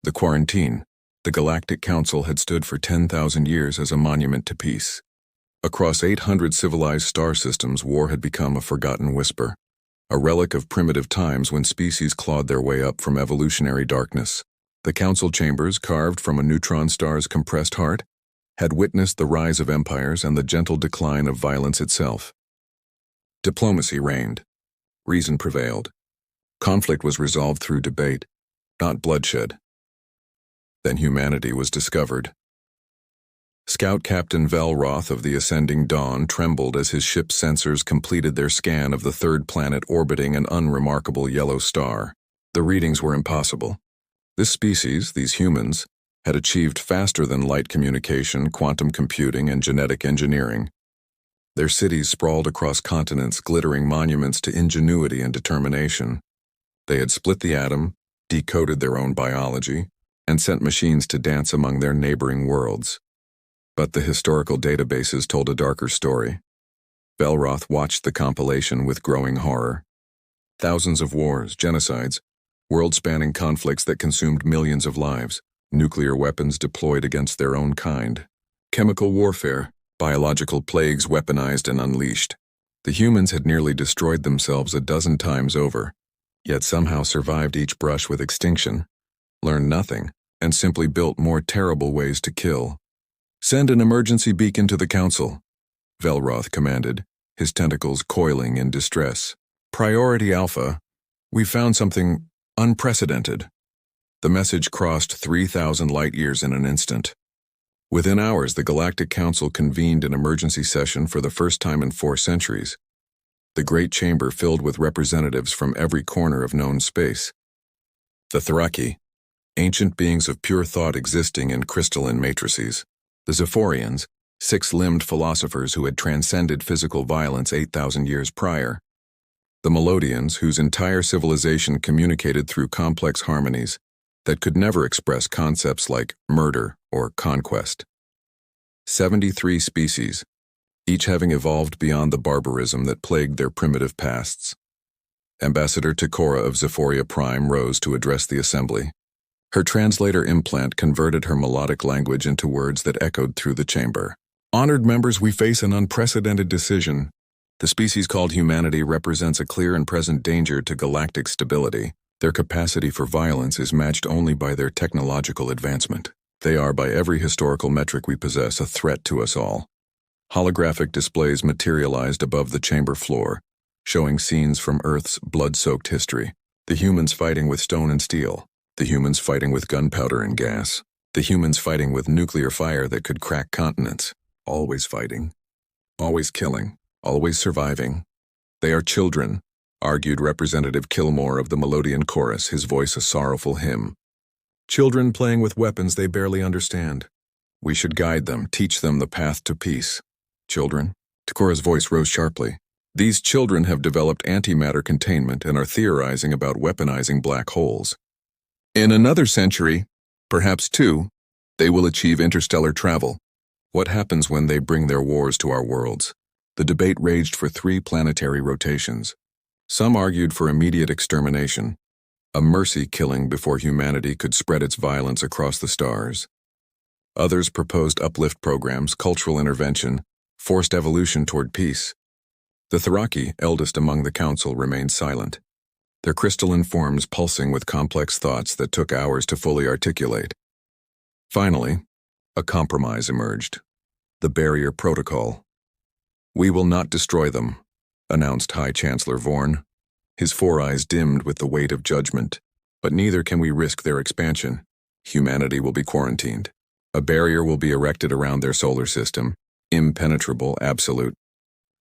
The quarantine. The Galactic Council had stood for 10,000 years as a monument to peace. Across 800 civilized star systems, war had become a forgotten whisper, a relic of primitive times when species clawed their way up from evolutionary darkness. The council chambers, carved from a neutron star's compressed heart, had witnessed the rise of empires and the gentle decline of violence itself. Diplomacy reigned. Reason prevailed. Conflict was resolved through debate, not bloodshed. Then humanity was discovered. Scout Captain Velroth of the Ascending Dawn trembled as his ship's sensors completed their scan of the third planet orbiting an unremarkable yellow star. The readings were impossible. This species, these humans, had achieved faster-than-light communication, quantum computing, and genetic engineering. Their cities sprawled across continents, glittering monuments to ingenuity and determination. They had split the atom, decoded their own biology, and sent machines to dance among their neighboring worlds. But the historical databases told a darker story. Velroth watched the compilation with growing horror. Thousands of wars, genocides, world-spanning conflicts that consumed millions of lives, nuclear weapons deployed against their own kind, chemical warfare, biological plagues weaponized and unleashed. The humans had nearly destroyed themselves a dozen times over, yet somehow survived each brush with extinction, learned nothing, and simply built more terrible ways to kill. "Send an emergency beacon to the Council," Velroth commanded, his tentacles coiling in distress. "Priority Alpha, we found something unprecedented." The message crossed 3,000 light-years in an instant. Within hours, the Galactic Council convened an emergency session for the first time in 4 centuries. The great chamber filled with representatives from every corner of known space. The Thraki, ancient beings of pure thought existing in crystalline matrices. The Zephyrians, 6-limbed philosophers who had transcended physical violence 8,000 years prior. The Melodians, whose entire civilization communicated through complex harmonies that could never express concepts like murder or conquest. 73 species, each having evolved beyond the barbarism that plagued their primitive pasts. Ambassador Takora of Zephyria Prime rose to address the assembly. Her translator implant converted her melodic language into words that echoed through the chamber. "Honored members, we face an unprecedented decision. The species called humanity represents a clear and present danger to galactic stability. Their capacity for violence is matched only by their technological advancement. They are, by every historical metric we possess, a threat to us all." Holographic displays materialized above the chamber floor, showing scenes from Earth's blood-soaked history. The humans fighting with stone and steel. The humans fighting with gunpowder and gas. The humans fighting with nuclear fire that could crack continents. Always fighting. Always killing. Always surviving. "They are children," argued Representative Kilmore of the Melodian Chorus, his voice a sorrowful hymn. "Children playing with weapons they barely understand. We should guide them, teach them the path to peace." "Children?" Takora's voice rose sharply. "These children have developed antimatter containment and are theorizing about weaponizing black holes. In another century, perhaps 2, they will achieve interstellar travel. What happens when they bring their wars to our worlds?" The debate raged for 3 planetary rotations. Some argued for immediate extermination, a mercy killing before humanity could spread its violence across the stars. Others proposed uplift programs, cultural intervention, forced evolution toward peace. The Thraki, eldest among the council, remained silent, their crystalline forms pulsing with complex thoughts that took hours to fully articulate. Finally, a compromise emerged. The Barrier Protocol. "We will not destroy them," announced High Chancellor Vorn. His 4 eyes dimmed with the weight of judgment. "But neither can we risk their expansion. Humanity will be quarantined. A barrier will be erected around their solar system, impenetrable, absolute.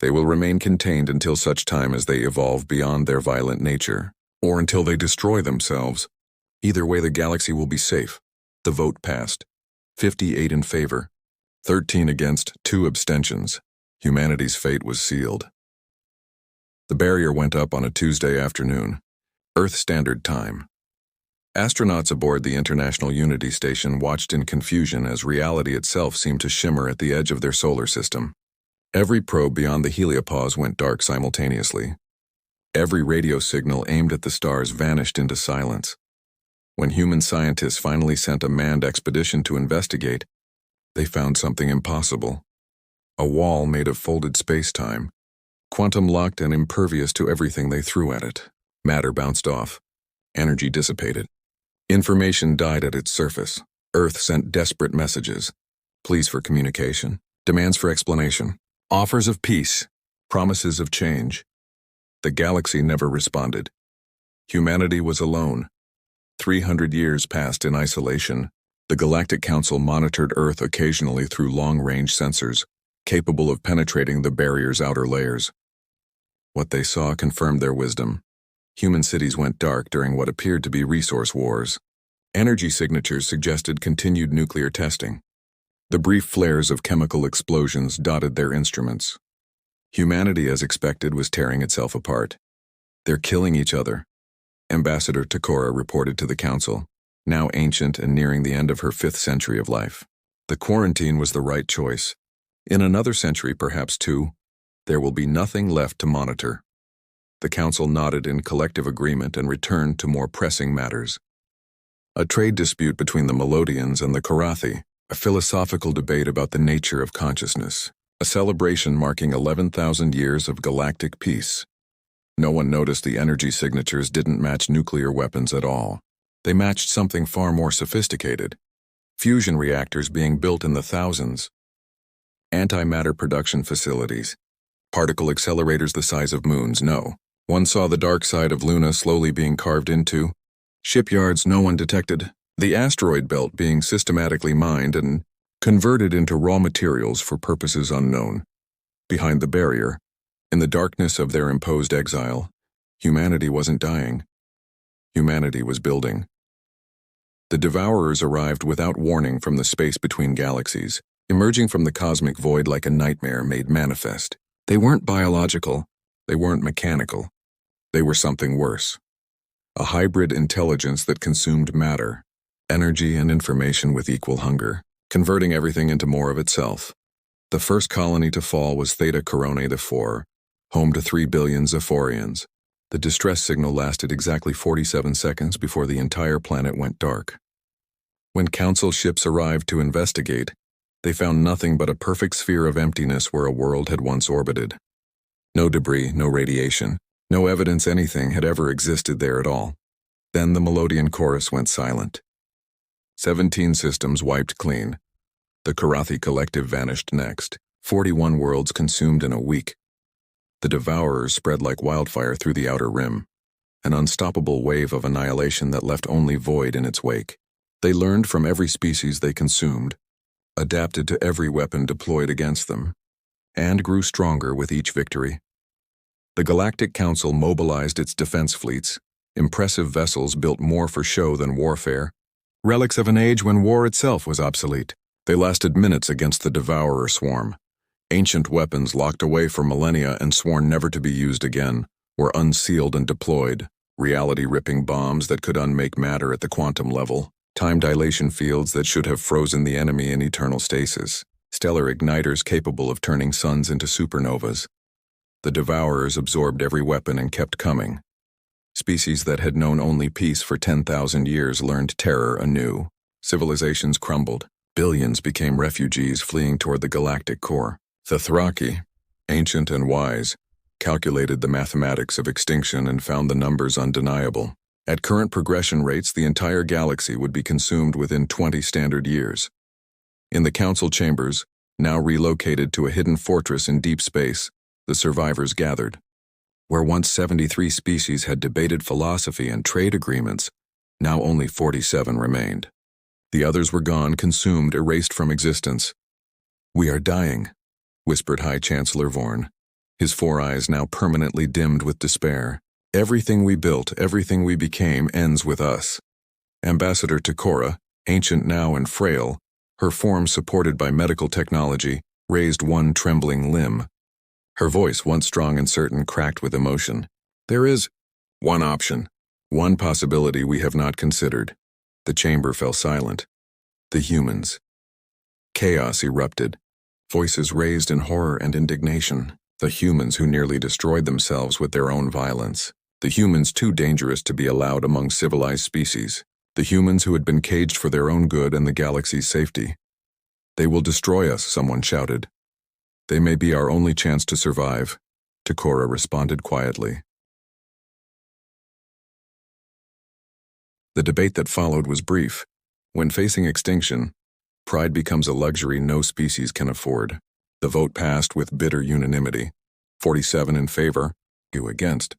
They will remain contained until such time as they evolve beyond their violent nature, or until they destroy themselves. Either way, the galaxy will be safe." The vote passed. 58 in favor, 13 against, 2 abstentions. Humanity's fate was sealed. The barrier went up on a Tuesday afternoon, Earth Standard Time. Astronauts aboard the International Unity Station watched in confusion as reality itself seemed to shimmer at the edge of their solar system. Every probe beyond the heliopause went dark simultaneously. Every radio signal aimed at the stars vanished into silence. When human scientists finally sent a manned expedition to investigate, they found something impossible. A wall made of folded space-time, quantum-locked and impervious to everything they threw at it. Matter bounced off. Energy dissipated. Information died at its surface. Earth sent desperate messages. Pleas for communication, demands for explanation, offers of peace, promises of change. The galaxy never responded. Humanity was alone. 300 years passed in isolation. The Galactic Council monitored Earth occasionally through long-range sensors, capable of penetrating the barrier's outer layers. What they saw confirmed their wisdom. Human cities went dark during what appeared to be resource wars. Energy signatures suggested continued nuclear testing. The brief flares of chemical explosions dotted their instruments. Humanity, as expected, was tearing itself apart. They're killing each other. Ambassador Takora reported to the Council, now ancient and nearing the end of her 5th century of life. The quarantine was the right choice. In another century, perhaps 2, there will be nothing left to monitor. The Council nodded in collective agreement and returned to more pressing matters. A trade dispute between the Melodians and the Karathi, a philosophical debate about the nature of consciousness, a celebration marking 11,000 years of galactic peace. No one noticed the energy signatures didn't match nuclear weapons at all. They matched something far more sophisticated. Fusion reactors being built in the thousands. Antimatter production facilities. Particle accelerators the size of moons, no. One saw the dark side of Luna slowly being carved into. Shipyards no one detected. The asteroid belt being systematically mined and converted into raw materials for purposes unknown. Behind the barrier, in the darkness of their imposed exile, humanity wasn't dying. Humanity was building. The Devourers arrived without warning from the space between galaxies, emerging from the cosmic void like a nightmare made manifest. They weren't biological. They weren't mechanical. They were something worse. A hybrid intelligence that consumed matter, energy and information with equal hunger, converting everything into more of itself. The first colony to fall was Theta Coronae IV, home to 3 billion Zephorians. The distress signal lasted exactly 47 seconds before the entire planet went dark. When Council ships arrived to investigate, they found nothing but a perfect sphere of emptiness where a world had once orbited. No debris, no radiation, no evidence anything had ever existed there at all. Then the Melodian chorus went silent. 17 systems wiped clean. The Karathi collective vanished next. 41 worlds consumed in a week. The Devourers spread like wildfire through the outer rim, an unstoppable wave of annihilation that left only void in its wake. They learned from every species they consumed, adapted to every weapon deployed against them, and grew stronger with each victory. The Galactic Council mobilized its defense fleets, impressive vessels built more for show than warfare, relics of an age when war itself was obsolete. They lasted minutes against the Devourer swarm. Ancient weapons locked away for millennia and sworn never to be used again were unsealed and deployed, reality-ripping bombs that could unmake matter at the quantum level, time dilation fields that should have frozen the enemy in eternal stasis, stellar igniters capable of turning suns into supernovas. The Devourers absorbed every weapon and kept coming. Species that had known only peace for 10,000 years learned terror anew. Civilizations crumbled. Billions became refugees fleeing toward the galactic core. The Thraki, ancient and wise, calculated the mathematics of extinction and found the numbers undeniable. At current progression rates, the entire galaxy would be consumed within 20 standard years. In the council chambers, now relocated to a hidden fortress in deep space, the survivors gathered. Where once 73 species had debated philosophy and trade agreements, now only 47 remained. The others were gone, consumed, erased from existence. "We are dying," whispered High Chancellor Vorn, his 4 eyes now permanently dimmed with despair. "Everything we built, everything we became, ends with us." Ambassador Takora, ancient now and frail, her form supported by medical technology, raised one trembling limb. Her voice, once strong and certain, cracked with emotion. "There is one option, one possibility we have not considered." The chamber fell silent. The humans. Chaos erupted. Voices raised in horror and indignation. The humans who nearly destroyed themselves with their own violence. The humans too dangerous to be allowed among civilized species. The humans who had been caged for their own good and the galaxy's safety. "They will destroy us," someone shouted. "They may be our only chance to survive," Takora responded quietly. The debate that followed was brief. When facing extinction, pride becomes a luxury no species can afford. The vote passed with bitter unanimity. 47 in favor, 2 against.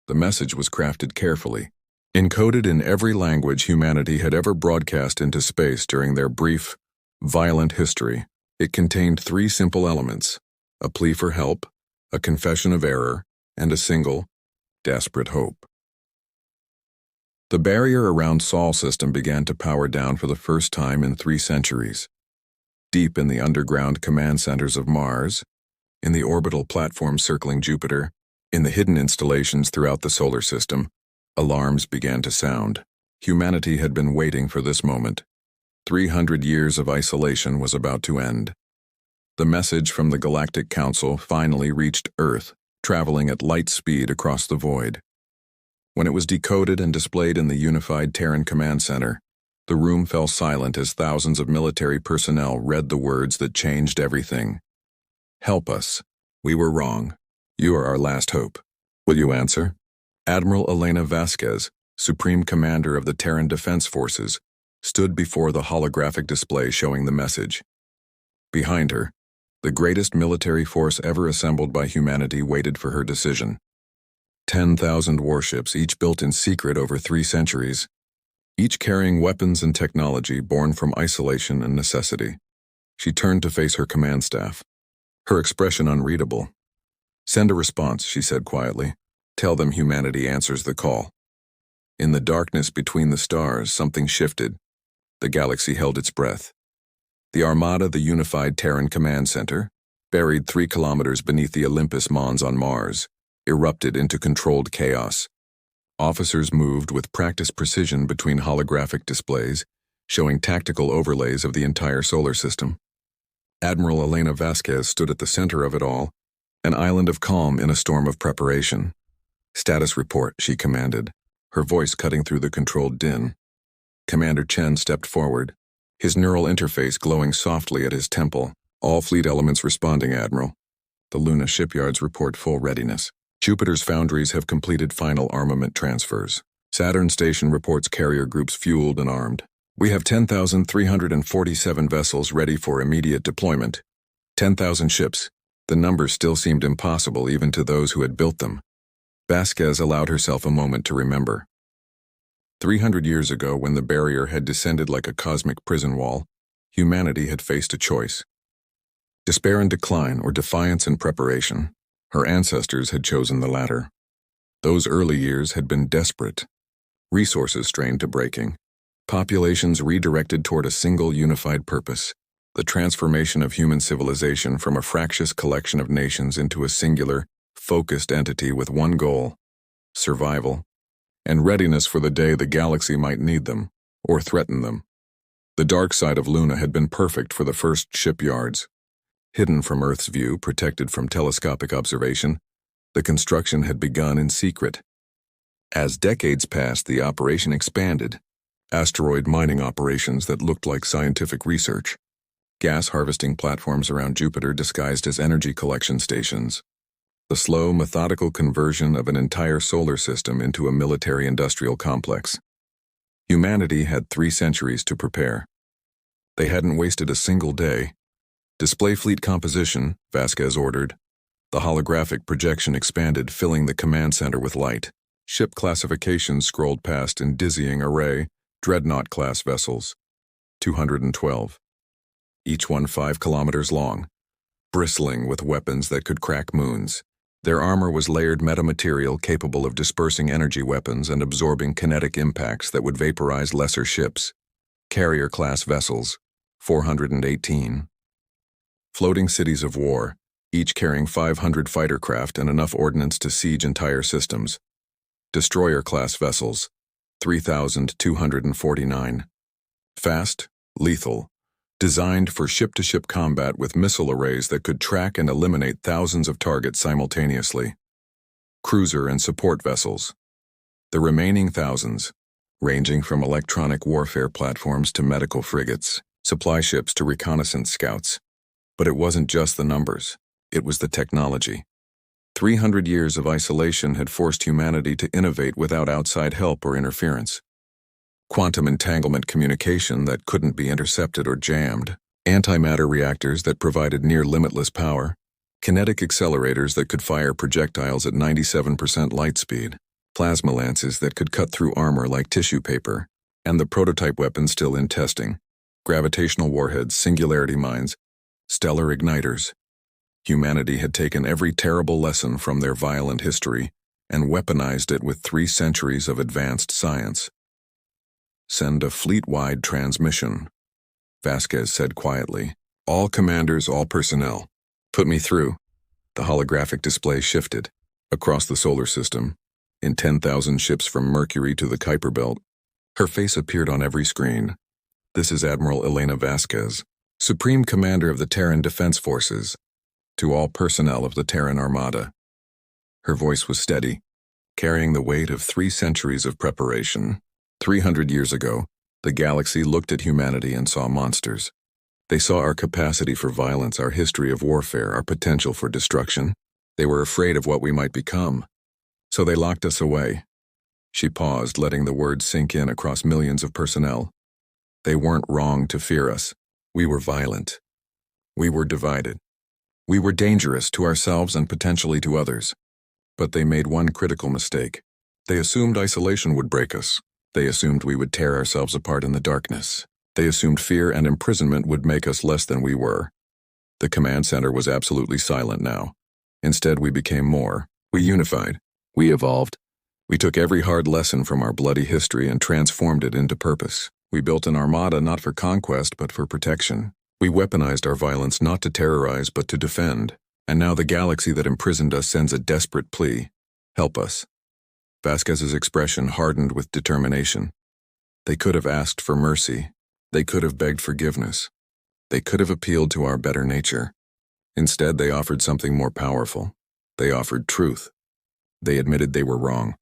The message was crafted carefully, encoded in every language humanity had ever broadcast into space during their brief, violent history. It contained 3 simple elements: a plea for help, a confession of error, and a single, desperate hope. The barrier around Sol system began to power down for the first time in 3 centuries. Deep in the underground command centers of Mars, in the orbital platforms circling Jupiter, in the hidden installations throughout the solar system, alarms began to sound. Humanity had been waiting for this moment. 300 years of isolation was about to end. The message from the Galactic Council finally reached Earth, traveling at light speed across the void. When it was decoded and displayed in the unified Terran Command Center, the room fell silent as thousands of military personnel read the words that changed everything. "Help us. We were wrong. You are our last hope. Will you answer?" Admiral Elena Vasquez, Supreme Commander of the Terran Defense Forces, stood before the holographic display showing the message. Behind her, the greatest military force ever assembled by humanity waited for her decision. 10,000 warships, each built in secret over 3 centuries, each carrying weapons and technology born from isolation and necessity. She turned to face her command staff, her expression unreadable. "Send a response," she said quietly. "Tell them humanity answers the call." In the darkness between the stars, something shifted. The galaxy held its breath. The Armada, the unified Terran Command Center, buried 3 kilometers beneath the Olympus Mons on Mars, erupted into controlled chaos. Officers moved with practiced precision between holographic displays, showing tactical overlays of the entire solar system. Admiral Elena Vasquez stood at the center of it all, an island of calm in a storm of preparation. "Status report," she commanded, her voice cutting through the controlled din. Commander Chen stepped forward, his neural interface glowing softly at his temple. "All fleet elements responding, Admiral. The Luna shipyards report full readiness. Jupiter's foundries have completed final armament transfers. Saturn station reports carrier groups fueled and armed. We have 10,347 vessels ready for immediate deployment. 10,000 ships." The numbers still seemed impossible even to those who had built them. Vasquez allowed herself a moment to remember. 300 years ago, when the barrier had descended like a cosmic prison wall, humanity had faced a choice. Despair and decline, or defiance and preparation. Her ancestors had chosen the latter. Those early years had been desperate. Resources strained to breaking. Populations redirected toward a single unified purpose. The transformation of human civilization from a fractious collection of nations into a singular, focused entity with one goal: survival, and readiness for the day the galaxy might need them, or threaten them. The dark side of Luna had been perfect for the first shipyards. Hidden from Earth's view, protected from telescopic observation, the construction had begun in secret. As decades passed, the operation expanded. Asteroid mining operations that looked like scientific research. Gas harvesting platforms around Jupiter disguised as energy collection stations. The slow, methodical conversion of an entire solar system into a military-industrial complex. Humanity had 3 centuries to prepare. They hadn't wasted a single day. "Display fleet composition," Vasquez ordered. The holographic projection expanded, filling the command center with light. Ship classifications scrolled past in dizzying array: Dreadnought-class vessels, 212. Each one 5 kilometers long, bristling with weapons that could crack moons. Their armor was layered metamaterial capable of dispersing energy weapons and absorbing kinetic impacts that would vaporize lesser ships. Carrier-class vessels, 418. Floating cities of war, each carrying 500 fighter craft and enough ordnance to siege entire systems. Destroyer-class vessels, 3,249. Fast, lethal, designed for ship-to-ship combat with missile arrays that could track and eliminate thousands of targets simultaneously. Cruiser and support vessels. The remaining thousands, ranging from electronic warfare platforms to medical frigates, supply ships to reconnaissance scouts. But it wasn't just the numbers, it was the technology. 300 years of isolation had forced humanity to innovate without outside help or interference. Quantum entanglement communication that couldn't be intercepted or jammed, antimatter reactors that provided near-limitless power, kinetic accelerators that could fire projectiles at 97% light speed, plasma lances that could cut through armor like tissue paper, and the prototype weapons still in testing, gravitational warheads, singularity mines, stellar igniters. Humanity had taken every terrible lesson from their violent history and weaponized it with 3 centuries of advanced science. "Send a fleet-wide transmission," Vasquez said quietly. "All commanders, all personnel. Put me through." The holographic display shifted. Across the solar system, in 10,000 ships from Mercury to the Kuiper Belt, her face appeared on every screen. "This is Admiral Elena Vasquez, Supreme Commander of the Terran Defense Forces, to all personnel of the Terran Armada." Her voice was steady, carrying the weight of 3 centuries of preparation. 300 years ago, the galaxy looked at humanity and saw monsters. They saw our capacity for violence, our history of warfare, our potential for destruction. They were afraid of what we might become. So they locked us away. She paused, letting the words sink in across millions of personnel. They weren't wrong to fear us. We were violent. We were divided. We were dangerous to ourselves and potentially to others. But they made one critical mistake. They assumed isolation would break us. They assumed we would tear ourselves apart in the darkness. They assumed fear and imprisonment would make us less than we were. The command center was absolutely silent now. Instead, we became more. We unified. We evolved. We took every hard lesson from our bloody history and transformed it into purpose. We built an armada not for conquest but for protection. We weaponized our violence not to terrorize but to defend. And now the galaxy that imprisoned us sends a desperate plea. Help us. Vasquez's expression hardened with determination. They could have asked for mercy. They could have begged forgiveness. They could have appealed to our better nature. Instead, they offered something more powerful. They offered truth. They admitted they were wrong.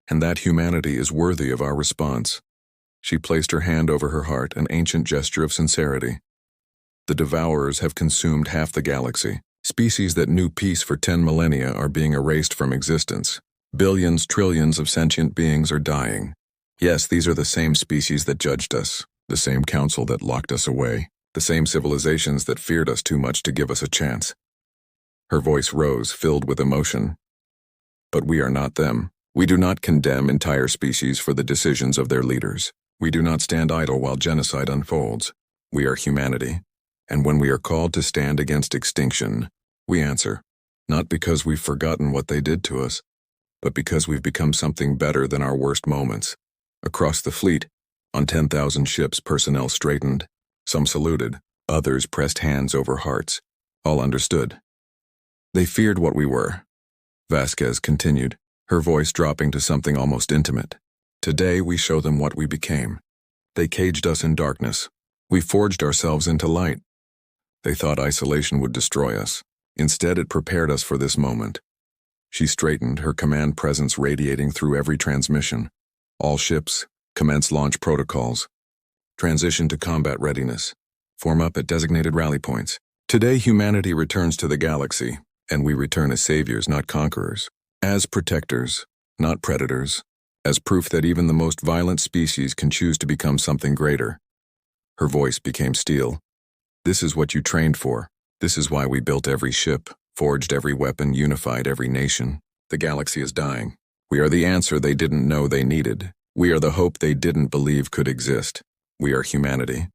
And that humanity is worthy of our response. She placed her hand over her heart, an ancient gesture of sincerity. The Devourers have consumed half the galaxy. Species that knew peace for 10 millennia are being erased from existence. Billions, trillions of sentient beings are dying. Yes, these are the same species that judged us, the same council that locked us away, the same civilizations that feared us too much to give us a chance. Her voice rose, filled with emotion. But we are not them. We do not condemn entire species for the decisions of their leaders. We do not stand idle while genocide unfolds. We are humanity. And when we are called to stand against extinction, we answer, not because we've forgotten what they did to us, but because we've become something better than our worst moments. Across the fleet, on 10,000 ships, personnel straightened. Some saluted, others pressed hands over hearts. All understood. They feared what we were. Vasquez continued, her voice dropping to something almost intimate. Today we show them what we became. They caged us in darkness. We forged ourselves into light. They thought isolation would destroy us. Instead, it prepared us for this moment. She straightened, her command presence radiating through every transmission. All ships, commence launch protocols. Transition to combat readiness. Form up at designated rally points. Today, humanity returns to the galaxy, and we return as saviors, not conquerors. As protectors, not predators. As proof that even the most violent species can choose to become something greater. Her voice became steel. This is what you trained for. This is why we built every ship, forged every weapon, unified every nation. The galaxy is dying. We are the answer they didn't know they needed. We are the hope they didn't believe could exist. We are humanity.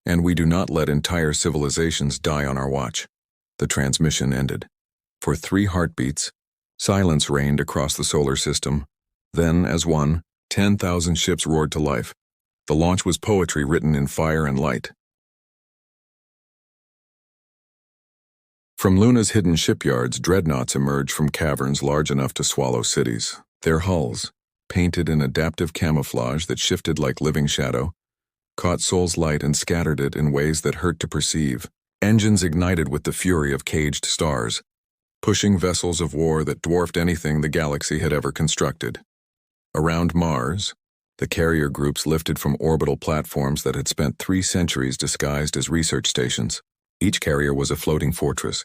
And we do not let entire civilizations die on our watch. The transmission ended. For 3 heartbeats, silence reigned across the solar system. Then, as one, 10,000 ships roared to life. The launch was poetry written in fire and light. From Luna's hidden shipyards, dreadnoughts emerged from caverns large enough to swallow cities. Their hulls, painted in adaptive camouflage that shifted like living shadow, caught Sol's light and scattered it in ways that hurt to perceive. Engines ignited with the fury of caged stars, pushing vessels of war that dwarfed anything the galaxy had ever constructed. Around Mars, The carrier groups lifted from orbital platforms that had spent 3 centuries disguised as research stations. Each carrier was a floating fortress,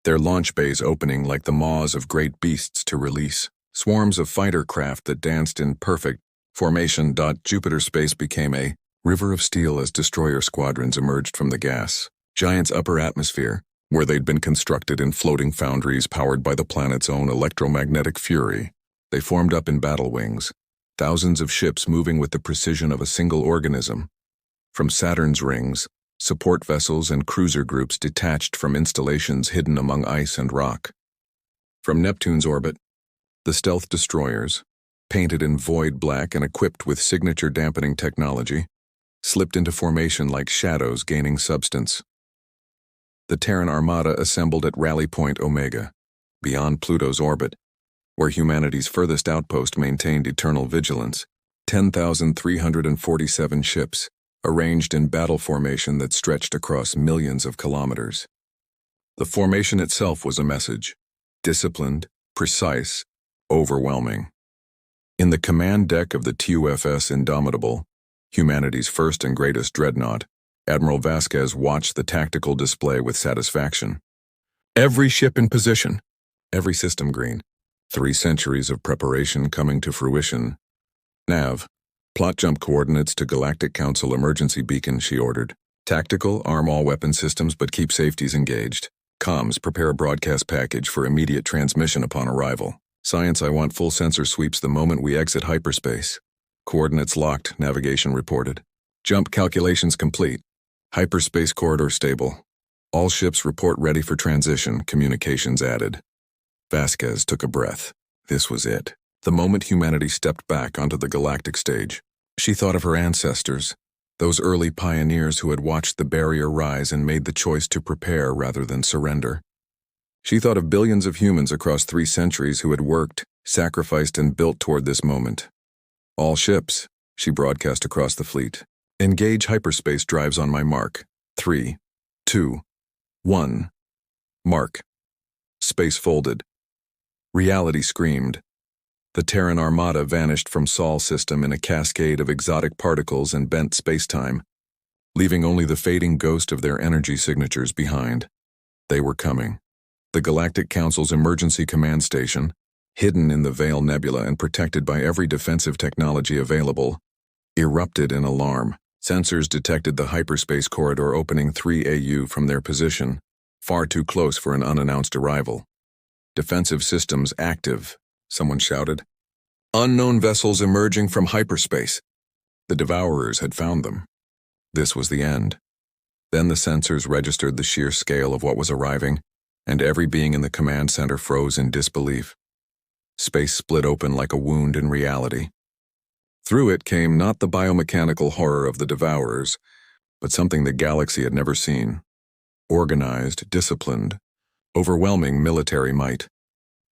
their launch bays opening like the maws of great beasts to release. Swarms of fighter craft that danced in perfect formation. Jupiter space became a river of steel as destroyer squadrons emerged from the gas giant's upper atmosphere, where they'd been constructed in floating foundries powered by the planet's own electromagnetic fury. They formed up in battle wings, thousands of ships moving with the precision of a single organism. From Saturn's rings, support vessels and cruiser groups detached from installations hidden among ice and rock. From Neptune's orbit, the stealth destroyers, painted in void black and equipped with signature dampening technology, slipped into formation like shadows gaining substance. The Terran Armada assembled at Rally Point Omega, beyond Pluto's orbit, where humanity's furthest outpost maintained eternal vigilance. 10,347 ships, arranged in battle formation that stretched across millions of kilometers. The formation itself was a message: disciplined, precise, overwhelming. In the command deck of the TUFS Indomitable, humanity's first and greatest dreadnought, Admiral Vasquez watched the tactical display with satisfaction. Every ship in position, every system green, 3 centuries of preparation coming to fruition. Nav, plot jump coordinates to Galactic Council emergency beacon, she ordered. Tactical, arm all weapon systems but keep safeties engaged. Comms, prepare a broadcast package for immediate transmission upon arrival. Science, I want full sensor sweeps the moment we exit hyperspace. Coordinates locked, navigation reported. Jump calculations complete. Hyperspace corridor stable. All ships report ready for transition, communications added. Vasquez took a breath. This was it. The moment humanity stepped back onto the galactic stage. She thought of her ancestors, those early pioneers who had watched the barrier rise and made the choice to prepare rather than surrender. She thought of billions of humans across 3 centuries who had worked, sacrificed, and built toward this moment. All ships, she broadcast across the fleet. Engage hyperspace drives on my mark. 3, 2, 1. Mark. Space folded. Reality screamed. The Terran Armada vanished from Sol system in a cascade of exotic particles and bent spacetime, leaving only the fading ghost of their energy signatures behind. They were coming. The Galactic Council's emergency command station, hidden in the Veil Nebula and protected by every defensive technology available, erupted in alarm. Sensors detected the hyperspace corridor opening 3 AU from their position, far too close for an unannounced arrival. Defensive systems active, someone shouted. Unknown vessels emerging from hyperspace. The Devourers had found them. This was the end. Then the sensors registered the sheer scale of what was arriving, and every being in the command center froze in disbelief. Space split open like a wound in reality. Through it came not the biomechanical horror of the Devourers, but something the galaxy had never seen. Organized, disciplined, overwhelming military might.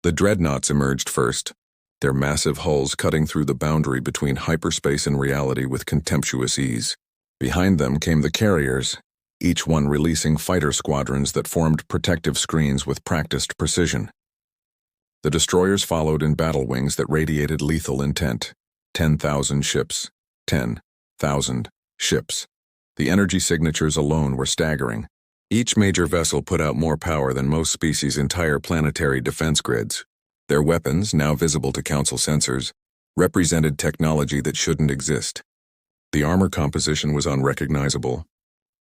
The dreadnoughts emerged first, their massive hulls cutting through the boundary between hyperspace and reality with contemptuous ease. Behind them came the carriers, each one releasing fighter squadrons that formed protective screens with practiced precision. The destroyers followed in battle wings that radiated lethal intent. 10,000 ships. 10,000 ships. The energy signatures alone were staggering. Each major vessel put out more power than most species' entire planetary defense grids. Their weapons, now visible to Council sensors, represented technology that shouldn't exist. The armor composition was unrecognizable.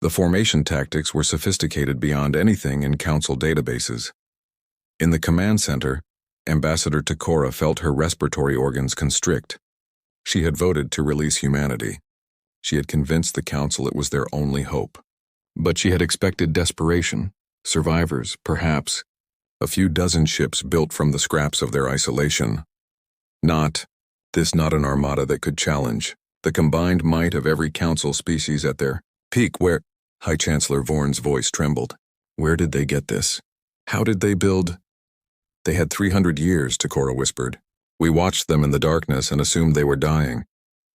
The formation tactics were sophisticated beyond anything in Council databases. In the command center, Ambassador Takora felt her respiratory organs constrict. She had voted to release humanity. She had convinced the Council it was their only hope. But she had expected desperation, survivors, perhaps, a few dozen ships built from the scraps of their isolation. Not an armada that could challenge the combined might of every Council species at their peak. Where? High Chancellor Vorn's voice trembled. Where did they get this? How did they build? They had 300 years, Takora whispered. We watched them in the darkness and assumed they were dying.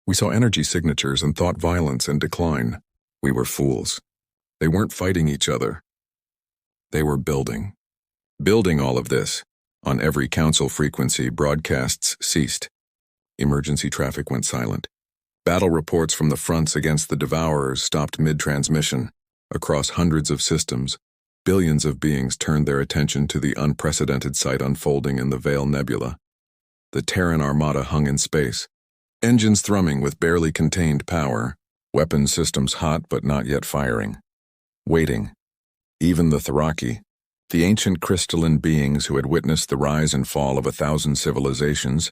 We saw energy signatures and thought violence and decline. We were fools. They weren't fighting each other. They were building. Building all of this. On every Council frequency, broadcasts ceased. Emergency traffic went silent. Battle reports from the fronts against the Devourers stopped mid-transmission. Across hundreds of systems, billions of beings turned their attention to the unprecedented sight unfolding in the Veil Nebula. The Terran Armada hung in space, engines thrumming with barely contained power, weapon systems hot but not yet firing. Waiting. Even the Tharaki, the ancient crystalline beings who had witnessed the rise and fall of 1,000 civilizations,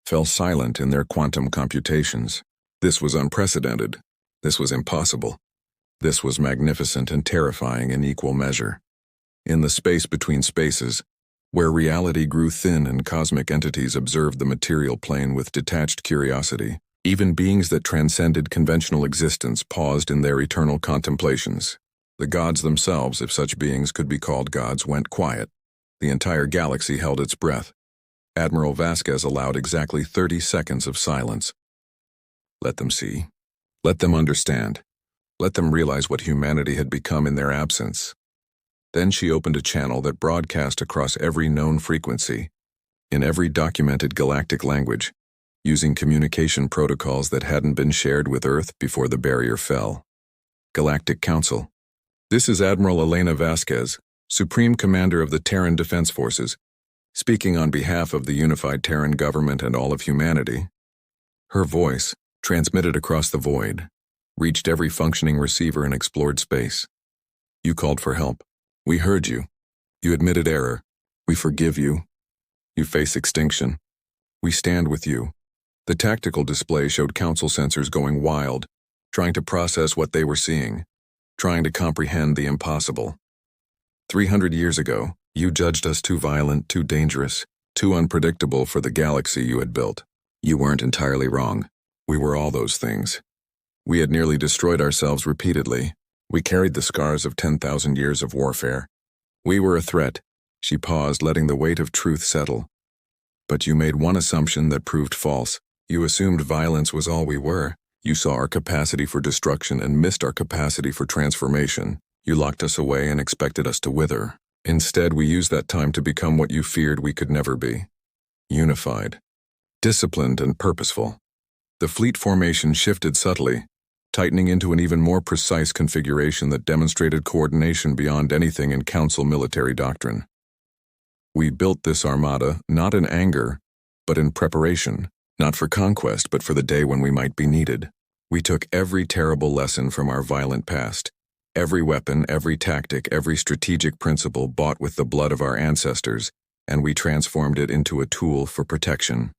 fell silent in their quantum computations. This was unprecedented. This was impossible. This was magnificent and terrifying in equal measure. In the space between spaces, where reality grew thin and cosmic entities observed the material plane with detached curiosity, even beings that transcended conventional existence paused in their eternal contemplations. The gods themselves, if such beings could be called gods, went quiet. The entire galaxy held its breath. Admiral Vasquez allowed exactly 30 seconds of silence. Let them see. Let them understand. Let them realize what humanity had become in their absence. Then she opened a channel that broadcast across every known frequency, in every documented galactic language, using communication protocols that hadn't been shared with Earth before the barrier fell. Galactic Council. This is Admiral Elena Vasquez, Supreme Commander of the Terran Defense Forces, speaking on behalf of the unified Terran government and all of humanity. Her voice, transmitted across the void, reached every functioning receiver in explored space. You called for help. We heard you. You admitted error. We forgive you. You face extinction. We stand with you. The tactical display showed Council sensors going wild, trying to process what they were seeing, trying to comprehend the impossible. 300 years ago, you judged us too violent, too dangerous, too unpredictable for the galaxy you had built. You weren't entirely wrong. We were all those things. We had nearly destroyed ourselves repeatedly. We carried the scars of 10,000 years of warfare. We were a threat. She paused, letting the weight of truth settle. But you made one assumption that proved false. You assumed violence was all we were. You saw our capacity for destruction and missed our capacity for transformation. You locked us away and expected us to wither. Instead, we used that time to become what you feared we could never be. Unified. Disciplined and purposeful. The fleet formation shifted subtly, tightening into an even more precise configuration that demonstrated coordination beyond anything in Council military doctrine. We built this armada not in anger, but in preparation, not for conquest, but for the day when we might be needed. We took every terrible lesson from our violent past, every weapon, every tactic, every strategic principle bought with the blood of our ancestors, and we transformed it into a tool for protection.